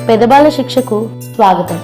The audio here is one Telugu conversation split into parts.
పెదబాల శిక్షకు స్వాగతం.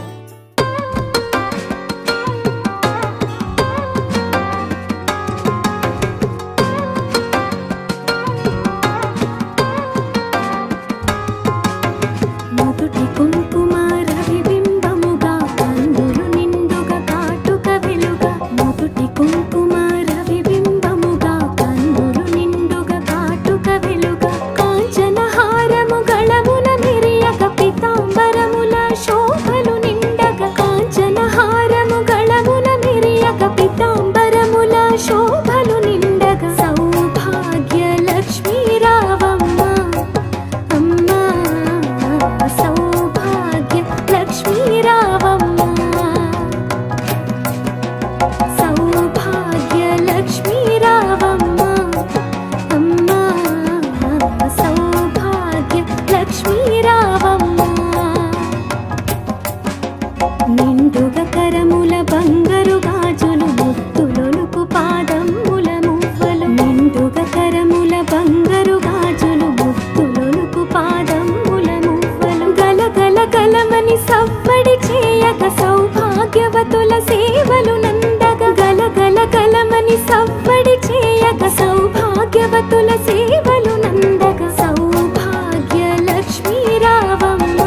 సౌభాగ్యవతుల సేవలు నందగ గల గల గలమని సవ్వడి చేయగ సౌభాగ్యవతుల సేవలు నందగ సౌభాగ్య లక్ష్మీ రావమ్మ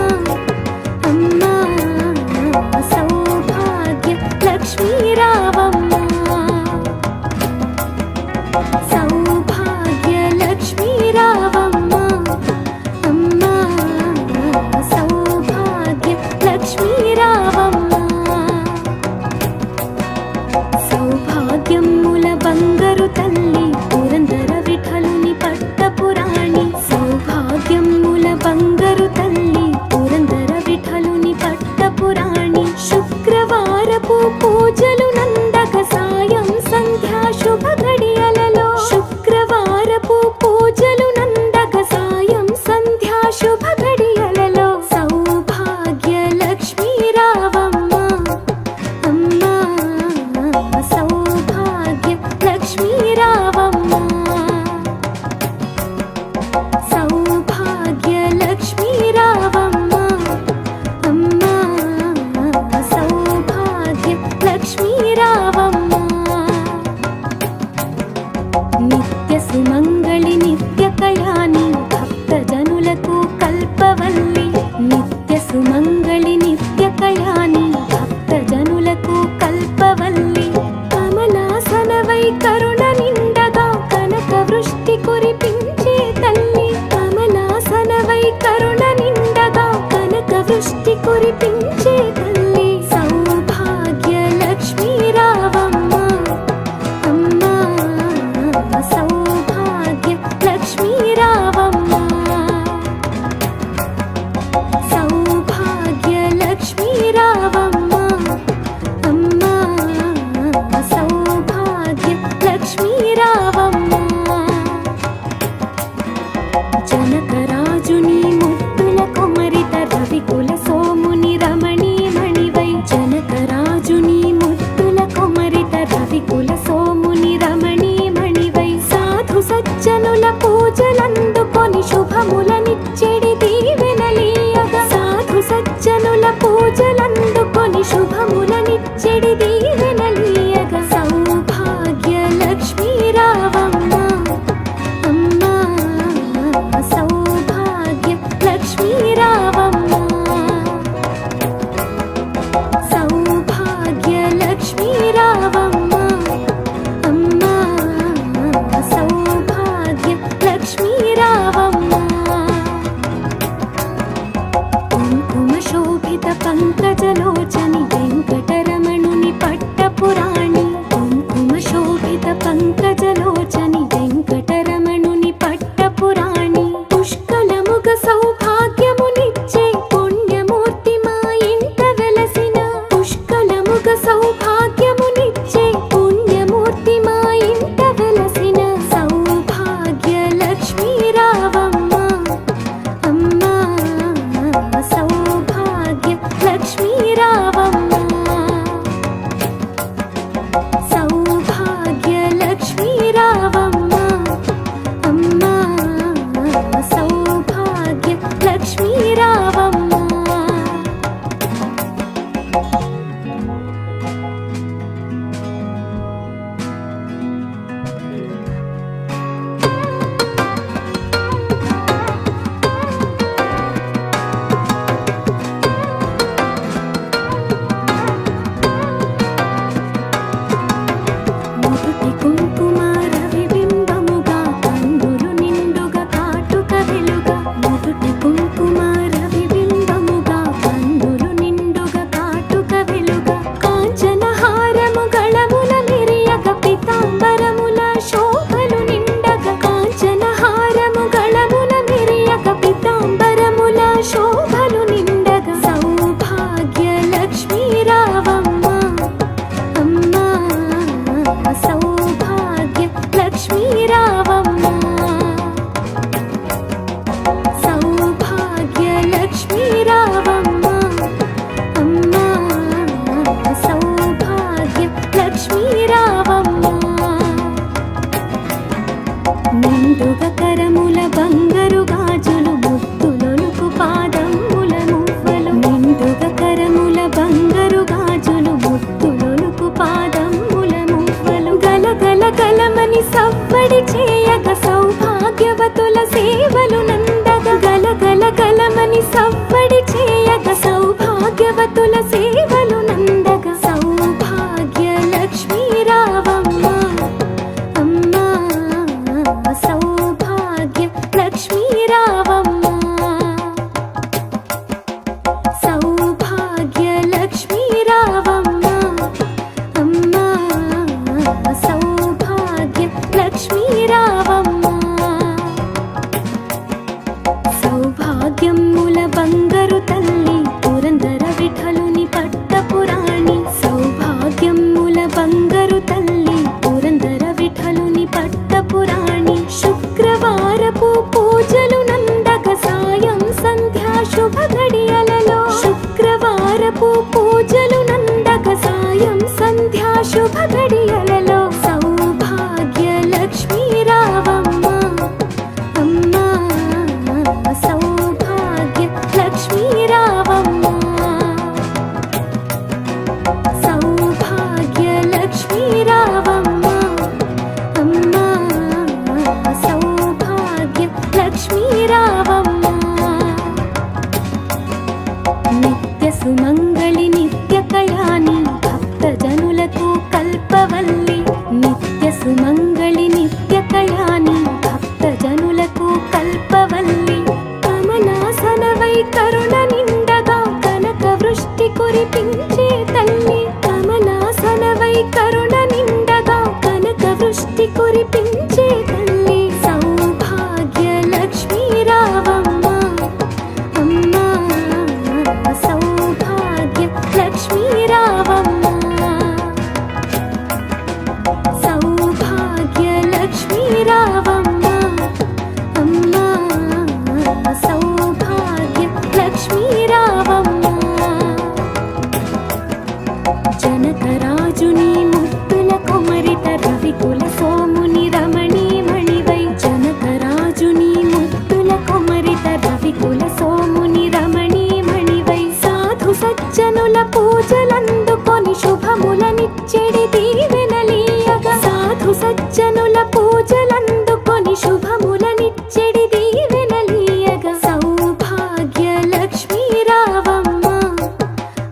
అమ్మ సౌభాగ్య లక్ష్మీ రావమ్మ సౌభాగ్య లక్ష్మీ రావమ్మ అమ్మ సౌభాగ్య లక్ష్మీ రావమ్మ సౌభాగ్యముల బంగారు తల్లి పురందర విఠలుని పట్టపురాణి సౌభాగ్యముల బంగారు తల్లి పురందర విఠలుని పట్టపురాణి శుక్రవారపు పూజలు నందక సాయం సంధ్యా శుభ గడియలలో శుక్రవారపు పూజలు నందక సాయం సంధ్యా శుభ గడియలలో సౌభాగ్య లక్ష్మీ రావమ్మ అమ్మ సౌభాగ్య లక్ష్మీ రావమ్మ సౌభాగ్య లక్ష్మీ రావమ్మ అమ్మ సౌభాగ్య లక్ష్మీ రావమ్మ నిత్య సుమంగళి నిత్య కళ్యాణి భక్త జనులకు కల్పవల్లి నిత్య సుమంగళి నిత్య కళ్యాణి భక్త జనులకు కల్పవల్లి కమలాసనవై కరుణ నిండగా కనక వృష్టి కురిపించే తల్లి కమలాసనవై కరుణ నిండగా కనక వృష్టి కురిపించే తల్లి సౌభాగ్య లక్ష్మీ రావమ్మ అమ్మ సౌభాగ్య లక్ష్మీ రావమ్మ సౌభాగ్య లక్ష్మీ రావమ్మ అమ్మ సౌభాగ్య లక్ష్మీ రావమ్మ జనకరాజుని ముద్దుల కుమరిత రవికుల సోముని రమణీ మణివై జనకరాజుని ముద్దుల కుమరిత రవికుల సోముని రమణీ మణివై సాధు సజ్జనుల పూజలందుకొని శుభములనిచ్చెడి దీవెనలీయగా సాధు సజ్జనుల పూజలందుకొని శుభములనిచ్చెడి దీవెనలీయగా సౌభాగ్య లక్ష్మీ రావమ్మ అమ్మ సౌభాగ్య లక్ష్మీ రావమ్మ సౌభాగ్య లక్ష్మీ రావమ్మ అమ్మ సౌభాగ్య లక్ష్మీ రావమ్మ కుంకుమ శోభిత పంకజలోచని వెంకటరమణుని పట్టపురాణి కుంకుమ శోభిత పంకజలోచని వెంకటరమణుని పట్టపురాణి పుష్కలముగ సౌభాగ్యమునిచ్చే పుణ్యమూర్తి మా ఇంట వెలసిన పుష్కలముగ సౌభాగ్యమునిచ్చే పుణ్యమూర్తి మా ఇంట వెలసిన సౌభాగ్య లక్ష్మీ రావమ్మ అమ్మ సౌభాగ్య లక్ష్మీ రావమ్మ సౌభాగ్య లక్ష్మీ రావమ్మ అమ్మ సౌభాగ్య లక్ష్మీ రావమ్మ సౌభాగ్యముల బంగారు తల్లి పురందర విఠలుని పట్టపురాణి సౌభాగ్యముల బంగారు తల్లి పురందర విఠలుని పట్టపురాణి శుక్రవారపు పూజలు నందక సాయం సంధ్యా శుభ గడియలలో శుక్రవారపు పూజలు నందక సాయం సంధ్యా శుభ గడియలలో సౌభాగ్య లక్ష్మీ రావమ్మ అమ్మా సౌభాగ్య లక్ష్మీ రావమ్మ సౌభాగ్య లక్ష్మీ రావమ్మ అమ్మా సౌభాగ్య లక్ష్మీ రావమ్మ నిత్య సుమంగళి నిత్య కళ్యాణి భక్త జనులకు కల్పవల్లి నిత్య సుమంగళి నిత్య కళ్యాణి భక్త జనులకు కల్పవల్లి కమలాసనవై కరుణ నిండగా కనక వృష్టి కురిపించే తల్లి కమలాసనవై కరుణ నిండగా కనక వృష్టి కురిపించే తల్లి సౌభాగ్య లక్ష్మీ రావమ్మ అమ్మా సౌభాగ్య లక్ష్మీ రావమ్మ సౌభాగ్య లక్ష్మీ రావమ్మ అమ్మా సౌభాగ్య లక్ష్మీ రావమ్మ జనకరాజుని ముత్తుల కొమరిత రవికుల సోముని రమణీ మణివై జనకరాజుని ముత్తుల కొమరిత రవికుల సోముని రమణీ మణివై సాధు సజ్జనుల పూజలందుకొని శుభములనిచ్చెడి దీవెనలీయగా సాధు సజ్జనుల పూజలందుకొని శుభములనిచ్చెడి దీవెనలీయగా సౌభాగ్య లక్ష్మీ రావమ్మ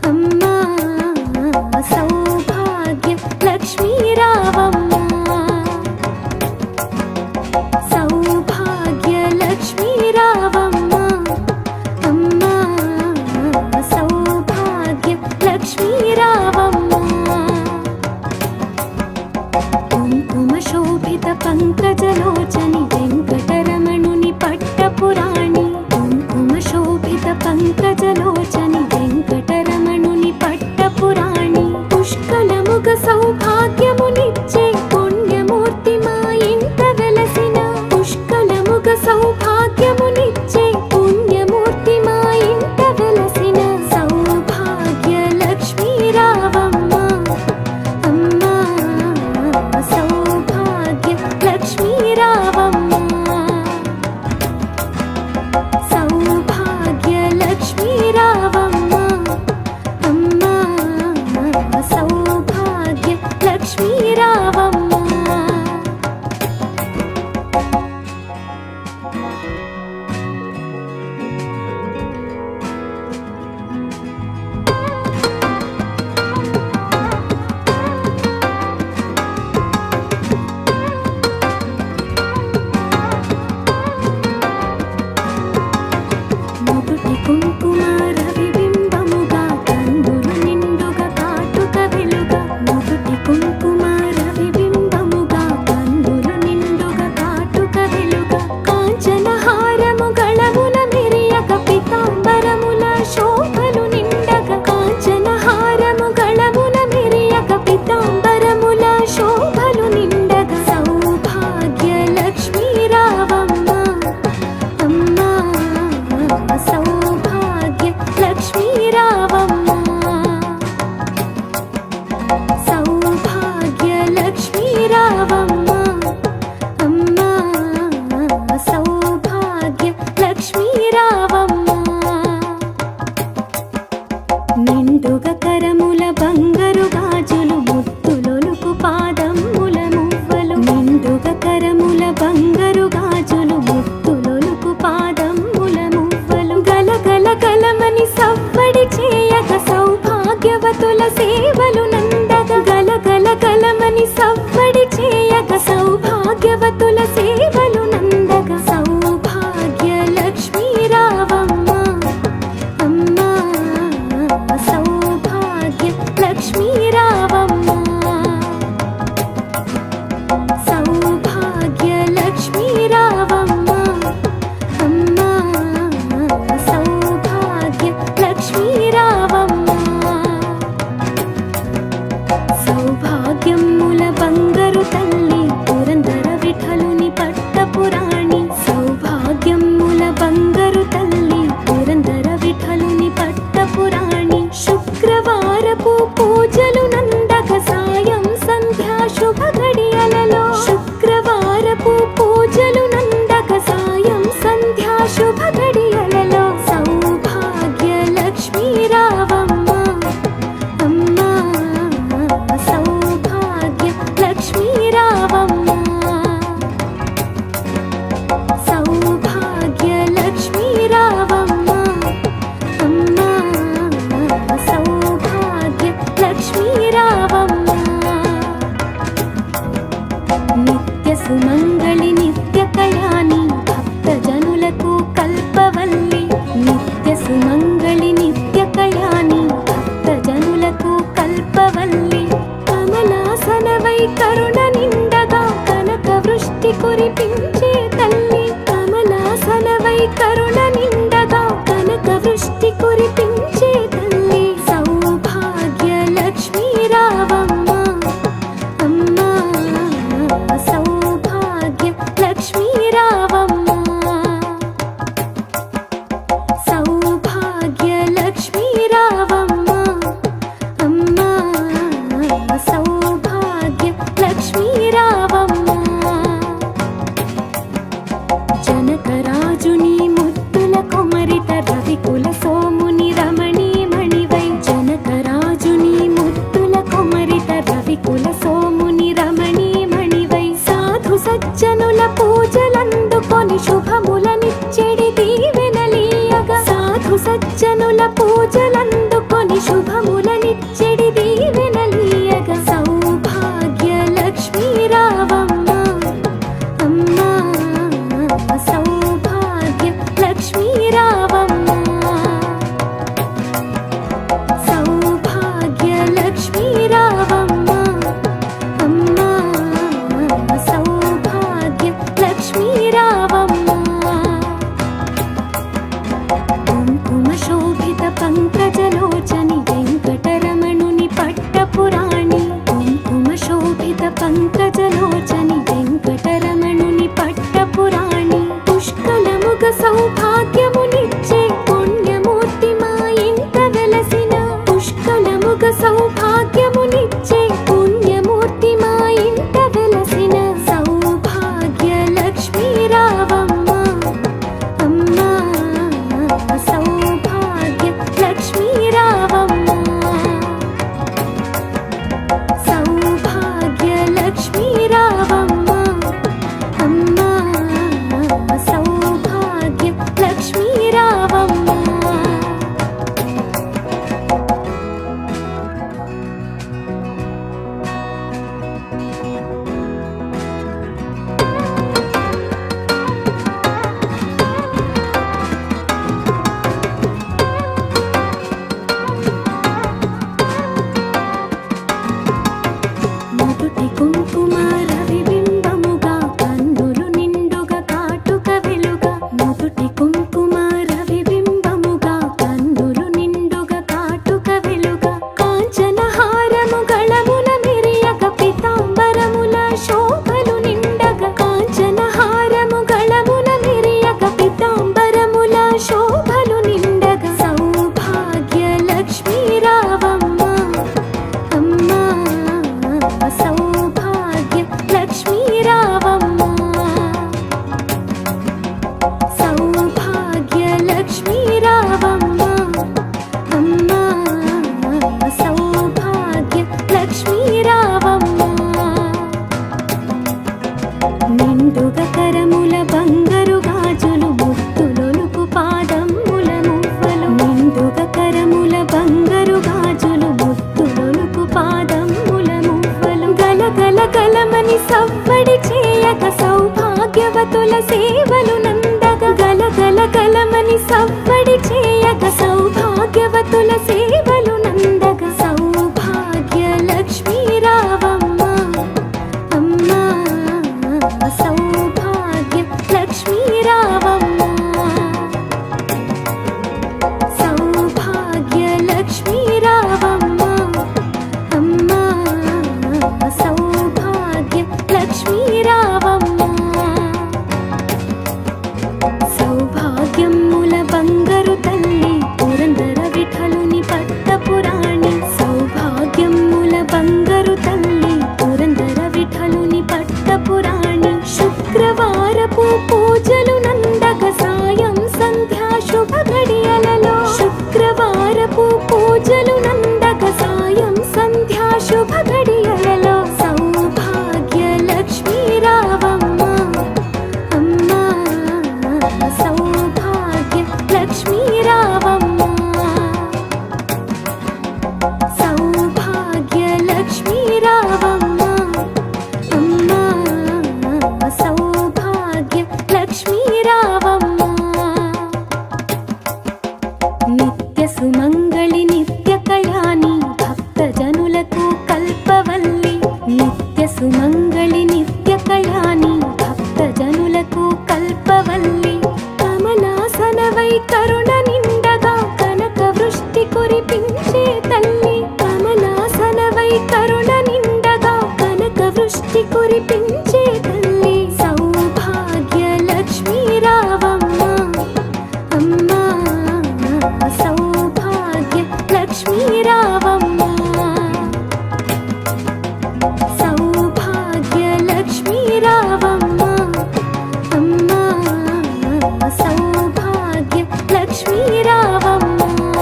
అమ్మా సౌభాగ్య లక్ష్మీ రావమ్మ సౌభాగ్య లక్ష్మీ రావమ్మ అమ్మా సౌభాగ్య లక్ష్మీ రావమ్మ కుంకుమ శోభిత పంకజలోచని వెంకటరమణుని పట్టపురాణి కుంకుమ శోభిత పంకజలోచని వెంకటరమణుని పట్టపురాణి పుష్కలముగ సౌభాగ్యమునిచ్చే పుణ్యమూర్తి మా ఇంట వెలసిన పుష్కలముగ సౌభాగ్యమునిచ్చే పుణ్యమూర్తి మా ఇంట వెలసిన సౌభాగ్య లక్ష్మీ రావమ్మ అమ్మా సౌభాగ్య లక్ష్మీ రావమ్మ సౌభాగ్య లక్ష్మీ రావమ్మ అమ్మా సౌభాగ్య లక్ష్మీ రావమ్మ మొదటి కుంకుమ రవిబింబముగా కందులు నిండుగా కాటుక వెలుగా మొదటి కుంకుమ రవిబింబముగా కందులు నిండుగా కాటుక వెలుగా కాంచన హారము గళమున మెరియక పీతాంబరముల శోభలు నిండగా కాంచన హారము గళమున మెరియక పీతాంబరముల శోభలు నిండగా సౌభాగ్య లక్ష్మీ రావమ్మ అమ్మా సౌభాగ్య లక్ష్మీ రావమ్మ సౌభాగ్య లక్ష్మీ రావమ్మ అమ్మా సౌభాగ్య లక్ష్మీ రావమ్మ నిండుగా కరముల బంగారు గాజులు ముత్తులొలుకు పాదముల మువ్వలు నిండుగా కరముల బంగారు గాజులు ముత్తులొలుకు పాదముల మువ్వలు గలగల గలమని సవ్వడి చేయక సౌభాగ్యవతుల సేవలు నందగ గలగల గలమని సవ్వడి చేయక సౌభాగ్యవతుల సేవలు నందగ సౌభాగ్య లక్ష్మీ రావమ్మ శోభిత రవికుల సోముని రమణీమణివై జనకరాజుని ముద్దుల కొమరిత రవికుల సోముని రమణీమణివై సాధు సజ్జనుల పూజలందుకొని శుభములనిచ్చెడి దీవెనలీయగా సాధు సజ్జనుల పూజలందుకొని శుభములనిచ్చెడి దీవెనలీయగా సౌభాగ్య లక్ష్మీ రావమ్మ అమ్మా సౌభాగ్య లక్ష్మీ రావమ్మ సౌభాగ్య లక్ష్మీ రావమ్మ అమ్మా సౌభాగ్య లక్ష్మీ రావమ్మ కుంకుమ శోభిత పంకజలోచని వెంకటరమణుని పట్టపురాణి కుంకుమ శోభిత పంకజలోచని వెంకటరమణుని పట్టపురాణి పుష్కలముగ సౌభాగ్యమునిచ్చే పుణ్యమూర్తి మా ఇంట వెలసిన పుష్కలముగ సౌభాగ్యమునిచ్చే పుణ్యమూర్తి మా ఇంట వెలసిన సౌభాగ్య లక్ష్మీ రావమ్మ అమ్మా సౌభాగ్య లక్ష్మీ రావమ్మ సౌభాగ్య లక్ష్మీ రావమ్మ అమ్మా సౌభాగ్య లక్ష్మీ రావమ్మ మొదటి కుంకుమ రవిబింబముగా కన్నులు నిండుగా కాటుక వెలుగా మొదటి కుంకుమ రవిబింబముగా కన్నులు నిండుగా కాటుక వెలుగా కాంచన హారము గళమున మెరియగ పీతాంబరముల శోభలు నిండగా కాంచన హారము గళమున మెరియగ పీతాంబరముల శోభలు నిండగా సౌభాగ్య లక్ష్మీ రావమ్మ అమ్మా సౌభాగ్య లక్ష్మీ రావమ్మ సౌభాగ్య లక్ష్మీ రావమ్మ అమ్మా సౌభాగ్య లక్ష్మీ రావమ్మ నిండుగా కరముల బంగారు గాజులు ముద్దులొలుకు పాదముల మువ్వలు నిండుగా కరముల బంగారు గాజులు ముద్దులొలుకు పాదముల మువ్వలు గలగల గలమని సవ్వడి చేయక సౌభాగ్యవతుల సేవలు నందగా గలగల గలమని సవ్వడి చేయక సౌభాగ్యవతుల సేవలు నందగా సౌభాగ్య లక్ష్మీ రావమ్మ అమ్మా సౌభాగ్య లక్ష్మీ రావమ్మ సౌభాగ్య లక్ష్మీ రావమ్మ అమ్మా సౌభాగ్య లక్ష్మీ రావమ్మ సౌభాగ్యముల బంగారు తల్లి పురందర విఠలుని పట్టపురాణి సౌభాగ్యముల బంగారు తల్లి పురందర విఠలుని పట్టపురాణి శుక్రవారపు పూజలు నందగ సాయం సంధ్యా శుభ గడియలలో శుక్రవారపు పూజలు నందగ సాయం సంధ్యా శుభ గడియలలో సౌభాగ్య లక్ష్మీ రావమ్మ అమ్మా సౌభాగ్య లక్ష్మీ రావమ్మ సౌభాగ్య లక్ష్మీ రావమ్మ అమ్మా సౌభాగ్య లక్ష్మీ రావమ్మ నిత్య సుమంగళి నిత్య కళ్యాణి భక్త జనులకు కల్పవల్లి నిత్య సుమంగళి నిత్య కళ్యాణి భక్త జనులకు కల్పవల్లి కమలాసనవై కరుణ నిండగా కనక వృష్టి కురిపించే తల్లి కమలాసనవై కరుణ నిండగా కనక వృష్టి కురిపించే తల్లి సౌభాగ్య లక్ష్మీ రావమ్మ అమ్మా సౌభాగ్య లక్ష్మీ రావమ్మ సౌభాగ్య లక్ష్మీ రావమ్మ అమ్మా సౌభాగ్య లక్ష్మీ రావమ్మ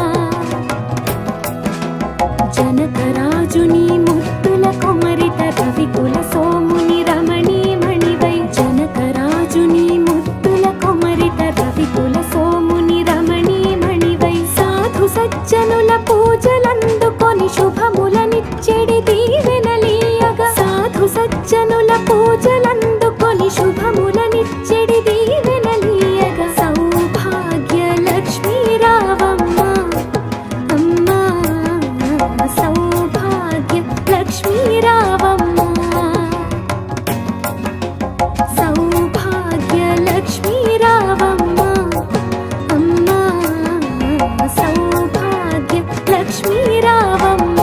జనకరాజుని ముత్తుల కొమరిత రవికుల సోముని రమణీమణివై జనకరాజుని ముత్తుల కొమరిత రవికుల సోముని రమణీమణివై సాధు సజ్జనుల పూజలందుకొని శుభములనిచ్చెడి దీవెనలీయగా సాధు సజ్జనుల పూజలందుకొని శుభములనిచ్చెడి దీవెనలీయగా సౌభాగ్య లక్ష్మీ రావమ్మ అమ్మా సౌభాగ్య లక్ష్మీ రావమ్మ సౌభాగ్య లక్ష్మీ రావమ్మ అమ్మా సౌభాగ్య లక్ష్మీ రావమ్మ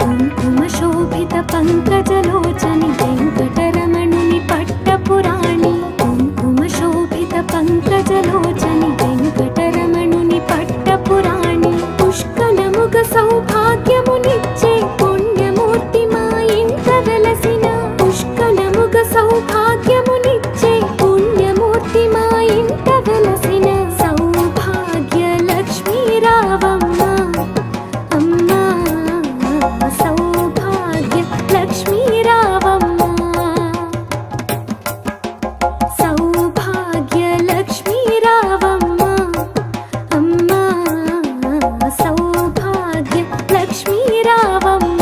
కుంకుమ శోభిత పంకజలోచని వెంకటరమణుని పట్టపురాణి కుంకుమ శోభిత పంకజలోచని వెంకటరమణుని పట్టపురాణి పుష్కలముగ సౌభాగ్యమునిచ్చే పుణ్యమూర్తి మా ఇంట వెలసిన పుష్కలముగ సౌభాగ్యమునిచ్చే పుణ్యమూర్తి మా ఇంట వెలసిన సౌభాగ్య లక్ష్మీ రావమ్మ అమ్మా సౌభాగ్య లక్ష్మీ రావమ్మ సౌభాగ్య లక్ష్మీ రావమ్మ అమ్మా సౌభాగ్య లక్ష్మీ రావమ్మ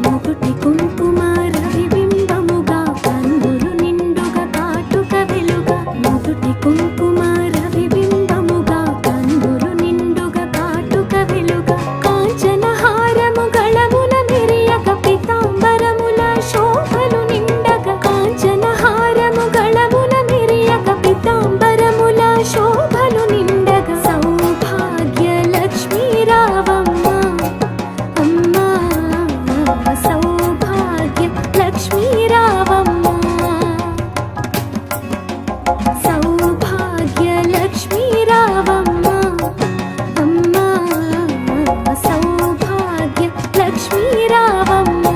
నుదుటి కుంకుమ రవిబింబముగా కన్నులు నిండుగా కాటుక వెలుగా నుదుటి కుంకుమ రవిబింబముగా కన్నులు నిండుగా కాటుక వెలుగా కాంచన హారము గళముల మెరియగ పీతాంబరముల శోభలు నిండగా కాంచన హారము గళముల మెరియగ పీతాంబరముల శోభలు నిండగా సౌభాగ్య లక్ష్మీ రావమ్మ అమ్మా సౌభాగ్య లక్ష్మీ రావమ్మ సౌభాగ్య లక్ష్మీ రావమ్మ అమ్మా సౌభాగ్య లక్ష్మీ రావమ్మ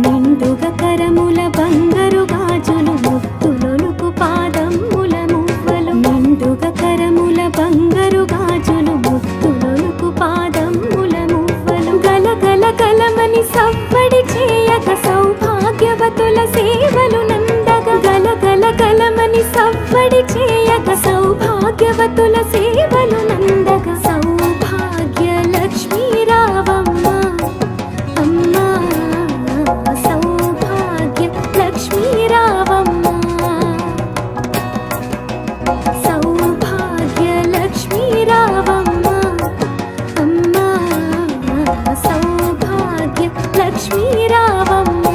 నిండుగ కరముల బంగారు గాజులు ముత్తులొలుకు పాదముల మువ్వలు నిండుగ కరముల బంగారు గాజులు ముత్తులొలుకు పాదముల మువ్వలు గలగల గలమని సవ్వడి చేయగ సౌభాగ్యవతుల సేవలు నందగ గలగల గలమని సవ్వడి చేయగ సౌభాగ్యవతుల సేవలు నందగ సౌభాగ్య లక్ష్మీ రావమ్మ అమ్మా సౌభాగ్య లక్ష్మీ రావమ్మ సౌభాగ్య లక్ష్మీ రావమ్మ అమ్మా సౌభాగ్య లక్ష్మీ రావమ్మ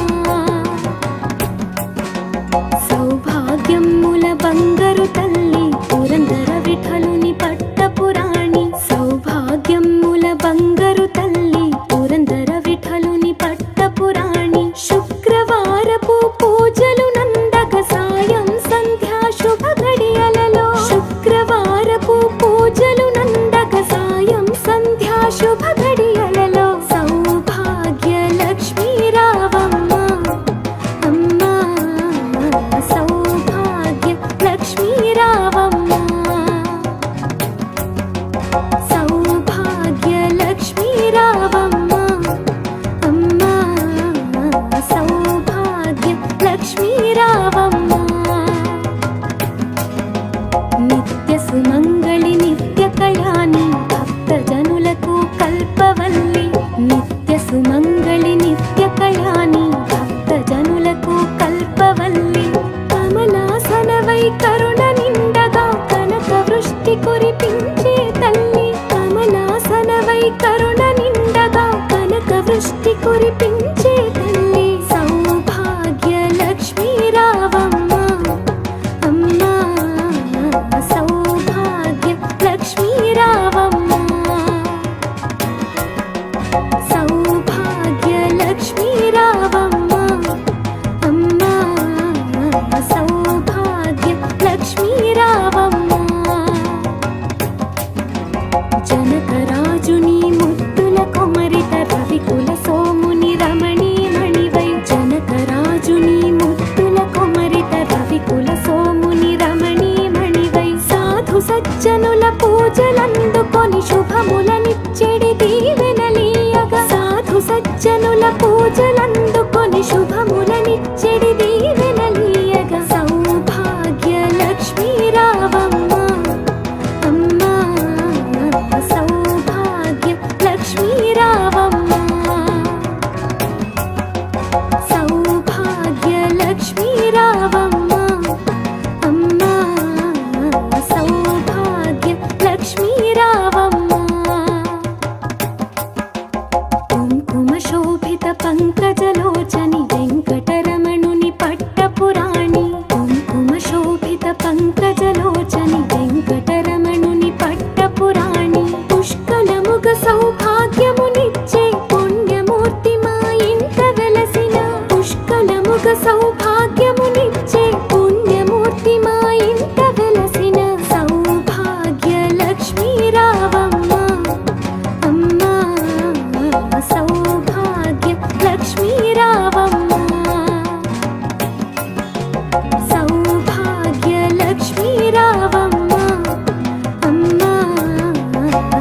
సౌభాగ్యముల బంగారు తల్లి పురందర విఠలుని పట్టపురాణి సౌభాగ్యముల బంగారు తల్లి పురందర విఠలుని పట్టపురాణి శుక్రవారపు పూజలు నందగ సాయం సంధ్యా శుభ గడియలలో శుక్రవారపు పూజలు నందగ సాయం సంధ్యా శుభ గడియలలో సౌభాగ్య లక్ష్మీ రావమ్మ అమ్మా సౌభాగ్య లక్ష్మీ రావమ్మ సౌభాగ్య లక్ష్మీ రావమ్మ అమ్మా సౌభాగ్య లక్ష్మీ రావమ్మ నిత్య సుమంగళి నిత్య కళ్యాణి భక్త జనులకు కల్పవల్లి నిత్య సుమంగళి నిత్య కళ్యాణి భక్త జనులకు కల్పవల్లి కమలాసనవై కరుణ నిండగా కనక వృష్టి కురిపించే తల్లి కమలాసనవై కరుణ నిండగా కనక వృష్టి కురిపించే తల్లి సౌభాగ్య లక్ష్మీ రావమ్మ అమ్మా సౌభాగ్య లక్ష్మీ రావమ్మ సౌభాగ్య సజ్జనుల పూజలందుకొని శుభములనిచ్చెడి దీవెనలీయగా సౌభాగ్య లక్ష్మీ రావమ్మ అమ్మా సౌభాగ్య లక్ష్మీ రావమ్మ సౌభాగ్య లక్ష్మీ రావమ్మ అమ్మా సౌభాగ్య లక్ష్మీ రావమ్మ కుంకుమ శోభిత పంకజలోచని వెంకటరమణుని పట్టపురాణి కుంకుమ శోభిత పంకజలోచని వెంకటరమణుని పట్టపురాణి పుష్కలముగ సౌభాగ్యమునిచ్చే పుణ్యమూర్తి మా ఇంట వెలసిన పుష్కలముగ సౌభాగ్యమునిచ్చే పుణ్యమూర్తి మా ఇంట వెలసిన సౌభాగ్య లక్ష్మీ రావమ్మ అమ్మా సౌభాగ్య లక్ష్మీ రావమ్మ సౌభాగ్య లక్ష్మీ రావమ్మ అమ్మా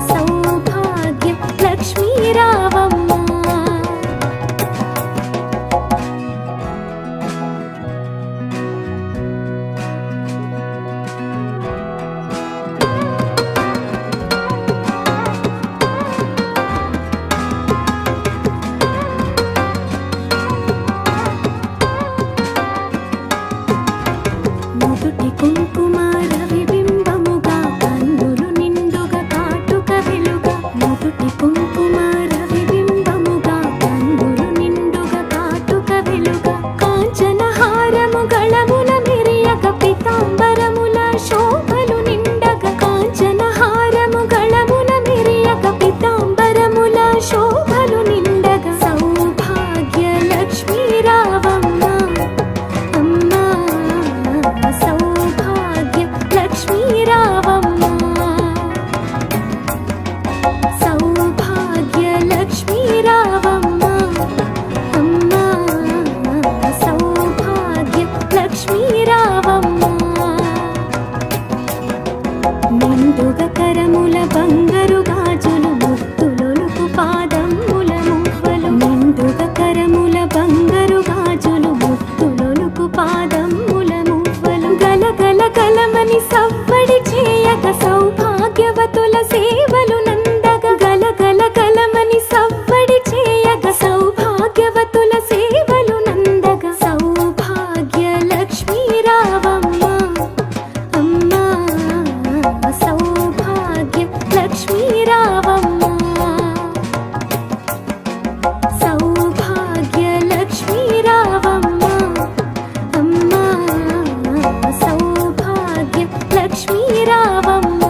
సౌభాగ్య లక్ష్మీ రావమ్మ నుదుటి కుంకుమ రవిబింబముగా కన్నులు నిండుగా కాటుక వెలుగా నుదుటి కుంకుమ రవిబింబముగా కన్నులు నిండుగా కాటుక వెలుగా కాంచన హారము గళముల మెరియగ పితాంబరముల శోభలు నిండగా కాంచన హారము గళముల మెరియగ పితాంబరముల శోభలు నిండగా సౌభాగ్య లక్ష్మీ రావమ్మ అమ్మా సౌభాగ్య లక్ష్మీ రావమ్మ సౌభాగ్య లక్ష్మీ రావమ్మ అమ్మా సౌభాగ్య లక్ష్మీ రావమ్మ నిండుగ కరముల బంగారు గాజులు ముత్తులొలుకు పాదముల మువ్వలు నిండుగ కరముల బంగారు గాజులు ముత్తులొలుకు పాదముల మువ్వలు గలగల గలమని సవ్వడి చేయగ సౌభాగ్యవతుల సేవలు నందగ గలగల గలమని సవ్వడి చేయగ సౌభాగ్యవతుల సేవలు నందగ సౌభాగ్య లక్ష్మీ రావమ్మ అమ్మా సౌభాగ్య లక్ష్మీ రావమ్మ సౌభాగ్య లక్ష్మీ రావమ్మ అమ్మా సౌభాగ్య లక్ష్మీ రావమ్మ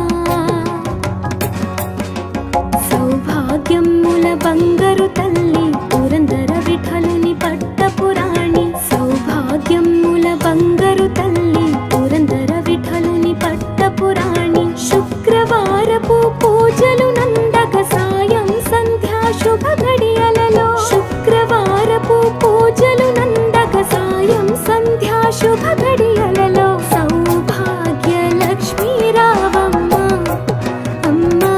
సౌభాగ్యముల బంగారు తల్లి పురందర విఠలుని పట్టపురాణి సౌభాగ్యముల బంగారు తల్లి పురందర విఠలుని పట్టపురాణి శుక్రవారపు పూజలు నందగ సాయం సంధ్యా శుభ గడియలలో శుక్రవారపు పూజలు నందగ సాయం సంధ్యా శుభ గడియలలో సౌభాగ్య లక్ష్మీ రావమ్మ అమ్మా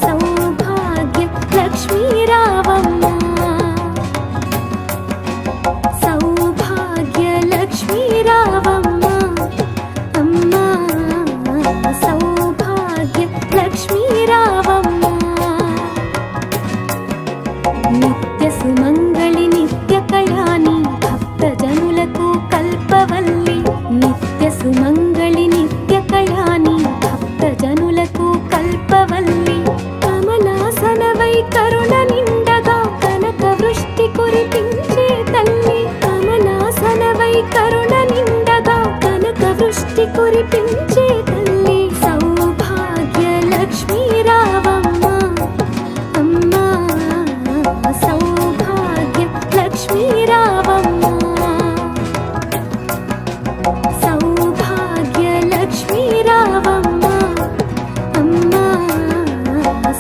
సౌభాగ్య లక్ష్మీ రావమ్మ సౌభాగ్య లక్ష్మీ రావమ్మ అమ్మా సౌభాగ్య లక్ష్మీ రావమ్మ నిత్య సుమంగళి నిత్య కళ్యాణి భక్త జనులకు కల్పవల్లి నిత్య సుమంగళి నిత్య కళ్యాణి భక్త జనులకు కల్పవల్లి కమలాసనవై కరుణ నిండగా కనక వృష్టి కురిపించే తల్లి కమలాసనవై కరుణ నిండగా కనక వృష్టి కురిపించే తల్లి సౌభాగ్య లక్ష్మీ రావమ్మ అమ్మా సౌభాగ్య లక్ష్మీ రావమ్మ సౌభాగ్య లక్ష్మీ రావమ్మ అమ్మా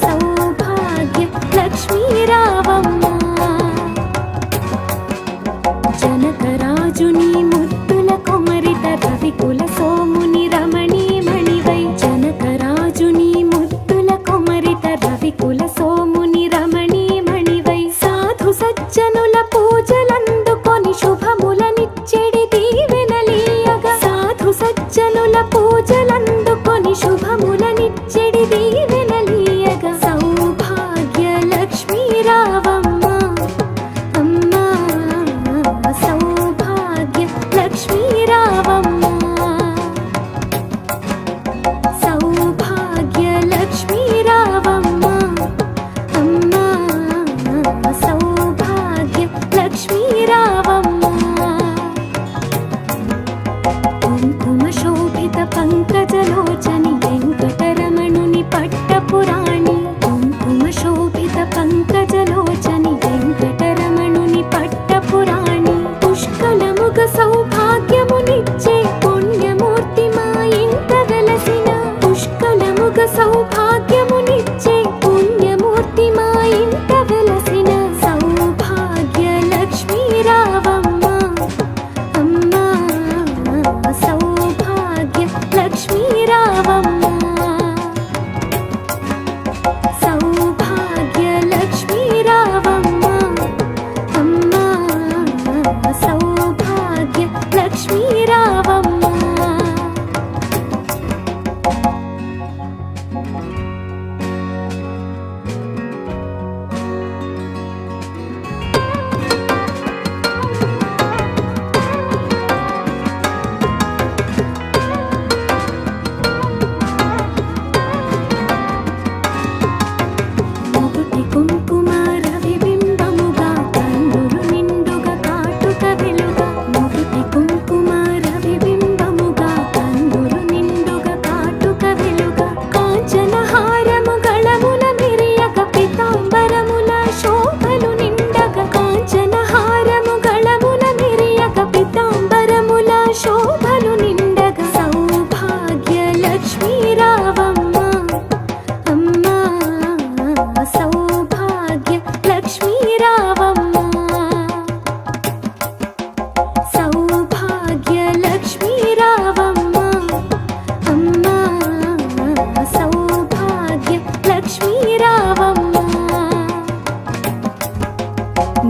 సౌభాగ్య లక్ష్మీ రావమ్మ జనకరాజుని ముద్దుల కొమరిట రవికుల సోముని రమణీ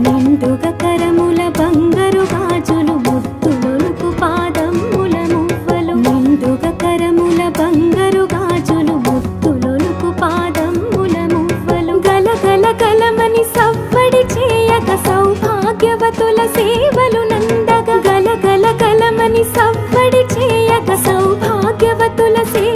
నిండుగా కరముల బంగారు గాజులు ముద్దులొలుకు పాదముల మువ్వలు నిండుగా కరముల బంగారు గాజులు ముద్దులొలుకు పాదముల మువ్వలు గలగల గలమని సవ్వడి చేయక సౌభాగ్యవతుల సేవలు నందగ గలగల గలమని సవ్వడి చేయక సౌభాగ్యవతుల సేవలు